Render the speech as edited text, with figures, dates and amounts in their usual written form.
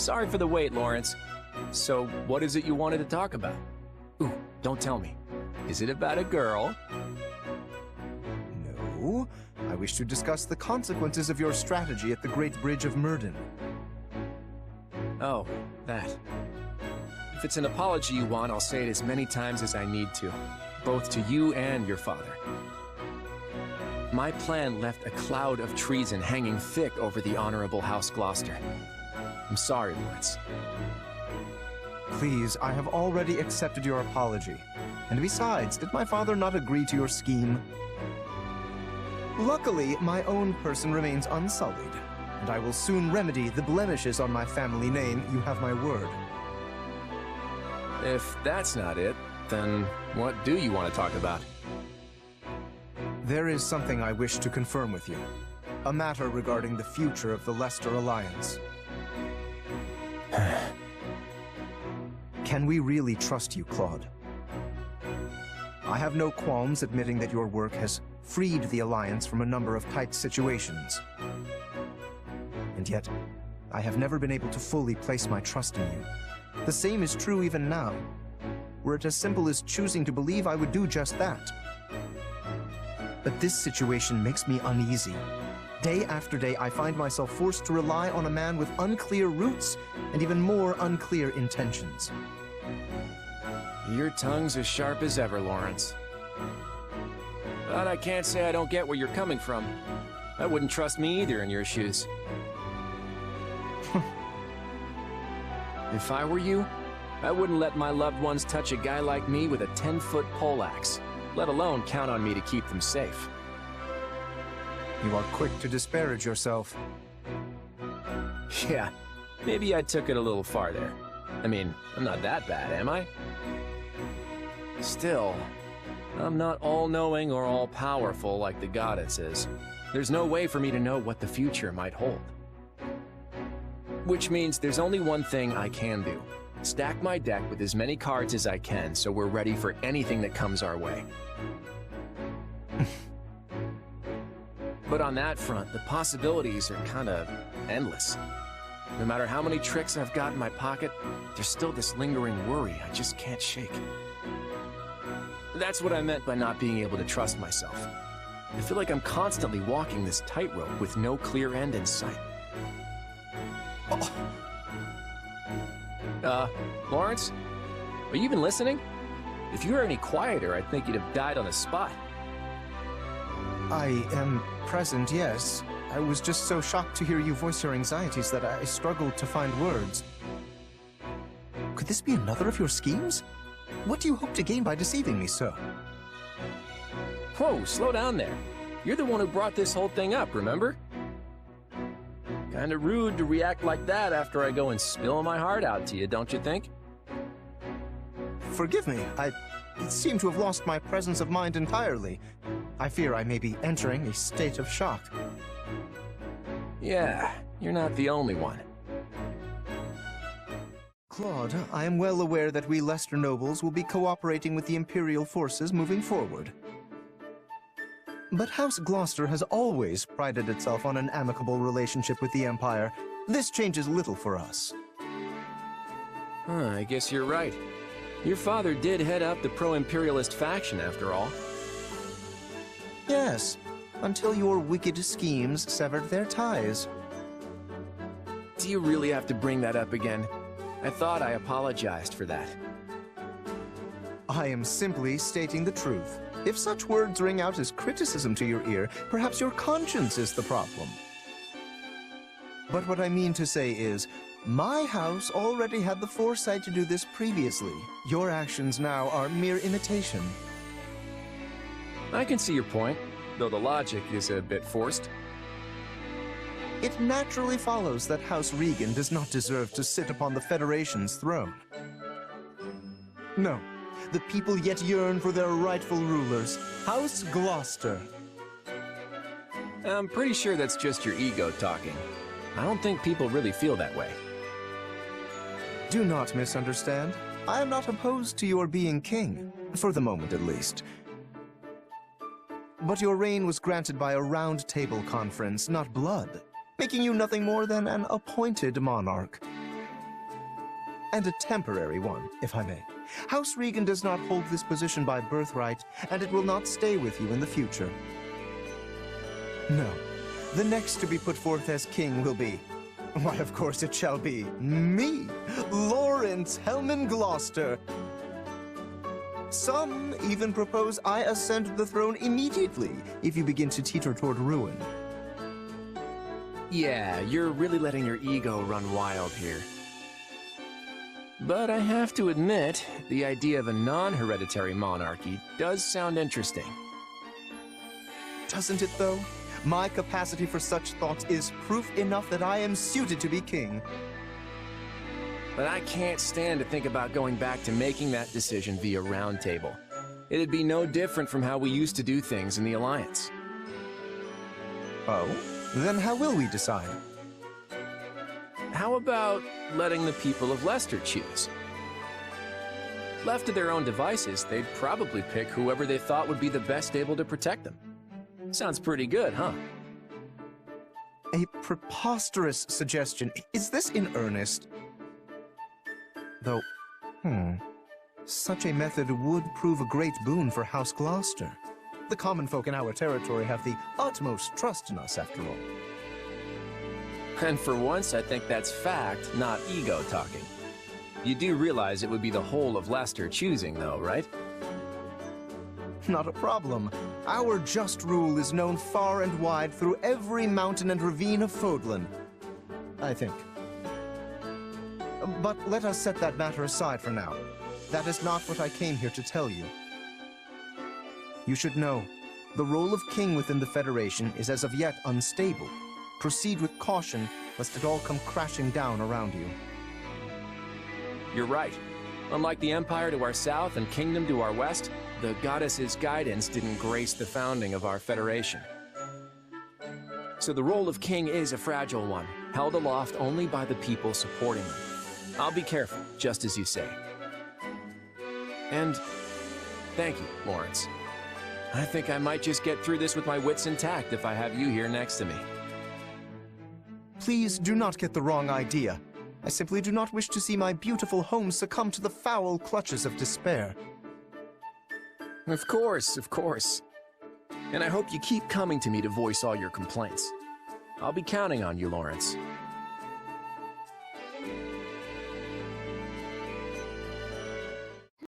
Sorry for the wait, Lorenz. So, what is it you wanted to talk about? Ooh, don't tell me. Is it about a girl? No. I wish to discuss the consequences of your strategy at the Great Bridge of Myrden. Oh, that. If it's an apology you want, I'll say it as many times as I need to, both to you and your father. My plan left a cloud of treason hanging thick over the Honorable House Gloucester. I'm sorry, Lorenz. Please, I have already accepted your apology. And besides, did my father not agree to your scheme? Luckily, my own person remains unsullied, and I will soon remedy the blemishes on my family name. You have my word. If that's not it, then what do you want to talk about? There is something I wish to confirm with you. A matter regarding the future of the Leicester Alliance. Can we really trust you, Claude? I have no qualms admitting that your work has freed the Alliance from a number of tight situations. And yet, I have never been able to fully place my trust in you. The same is true even now. Were it as simple as choosing to believe, I would do just that. But this situation makes me uneasy. Day after day, I find myself forced to rely on a man with unclear roots and even more unclear intentions. Your tongue's as sharp as ever, Lorenz. But I can't say I don't get where you're coming from. I wouldn't trust me either in your shoes. If I were you, I wouldn't let my loved ones touch a guy like me with a 10-foot poleaxe, let alone count on me to keep them safe. You are quick to disparage yourself. Yeah, maybe I took it a little far there. I mean, I'm not that bad, am I? Still, I'm not all-knowing or all-powerful like the goddess is. There's no way for me to know what the future might hold. Which means there's only one thing I can do. Stack my deck with as many cards as I can so we're ready for anything that comes our way. But on that front, the possibilities are kinda endless. No matter how many tricks I've got in my pocket, there's still this lingering worry I just can't shake. That's what I meant by not being able to trust myself. I feel like I'm constantly walking this tightrope with no clear end in sight. Lorenz? Are you even listening? If you were any quieter, I think you'd have died on the spot. I am present, yes. I was just so shocked to hear you voice your anxieties that I struggled to find words. Could this be another of your schemes? What do you hope to gain by deceiving me so? Whoa, slow down there. You're the one who brought this whole thing up, remember? Kinda rude to react like that after I go and spill my heart out to you, don't you think? Forgive me, I seem to have lost my presence of mind entirely. I fear I may be entering a state of shock. Yeah, you're not the only one. Claude, I am well aware that we Leicester nobles will be cooperating with the Imperial forces moving forward. But House Gloucester has always prided itself on an amicable relationship with the Empire. This changes little for us. I guess you're right. Your father did head up the pro-imperialist faction, after all. Yes, until your wicked schemes severed their ties. Do you really have to bring that up again? I thought I apologized for that. I am simply stating the truth. If such words ring out as criticism to your ear, perhaps your conscience is the problem. But what I mean to say is, my house already had the foresight to do this previously. Your actions now are mere imitation. I can see your point, though the logic is a bit forced. It naturally follows that House Regan does not deserve to sit upon the Federation's throne. No, the people yet yearn for their rightful rulers, House Gloucester. I'm pretty sure that's just your ego talking. I don't think people really feel that way. Do not misunderstand. I am not opposed to your being king, for the moment at least. But your reign was granted by a round table conference, not blood, making you nothing more than an appointed monarch. And a temporary one, if I may. House Regan does not hold this position by birthright, and it will not stay with you in the future. No. The next to be put forth as king will be... Why, of course it shall be me, Lorenz Hellman Gloucester. Some even propose I ascend the throne immediately if you begin to teeter toward ruin. Yeah, you're really letting your ego run wild here. But I have to admit, the idea of a non-hereditary monarchy does sound interesting. Doesn't it, though? My capacity for such thoughts is proof enough that I am suited to be king. But I can't stand to think about going back to making that decision via round table. It'd be no different from how we used to do things in the Alliance. Oh? Then how will we decide? How about letting the people of Leicester choose? Left to their own devices, they'd probably pick whoever they thought would be the best able to protect them. Sounds pretty good, huh? A preposterous suggestion. Is this in earnest? Though, such a method would prove a great boon for House Gloucester. The common folk in our territory have the utmost trust in us, after all. And for once, I think that's fact, not ego talking. You do realize it would be the whole of Leicester choosing, though, right? Not a problem. Our just rule is known far and wide through every mountain and ravine of Fodlan, I think. But let us set that matter aside for now. That is not what I came here to tell you. You should know, the role of king within the Federation is as of yet unstable. Proceed with caution, lest it all come crashing down around you. You're right. Unlike the Empire to our south and Kingdom to our west, the Goddess's guidance didn't grace the founding of our Federation. So the role of king is a fragile one, held aloft only by the people supporting them. I'll be careful, just as you say. And thank you, Lorenz. I think I might just get through this with my wits intact if I have you here next to me. Please do not get the wrong idea. I simply do not wish to see my beautiful home succumb to the foul clutches of despair. Of course, of course. And I hope you keep coming to me to voice all your complaints. I'll be counting on you, Lorenz.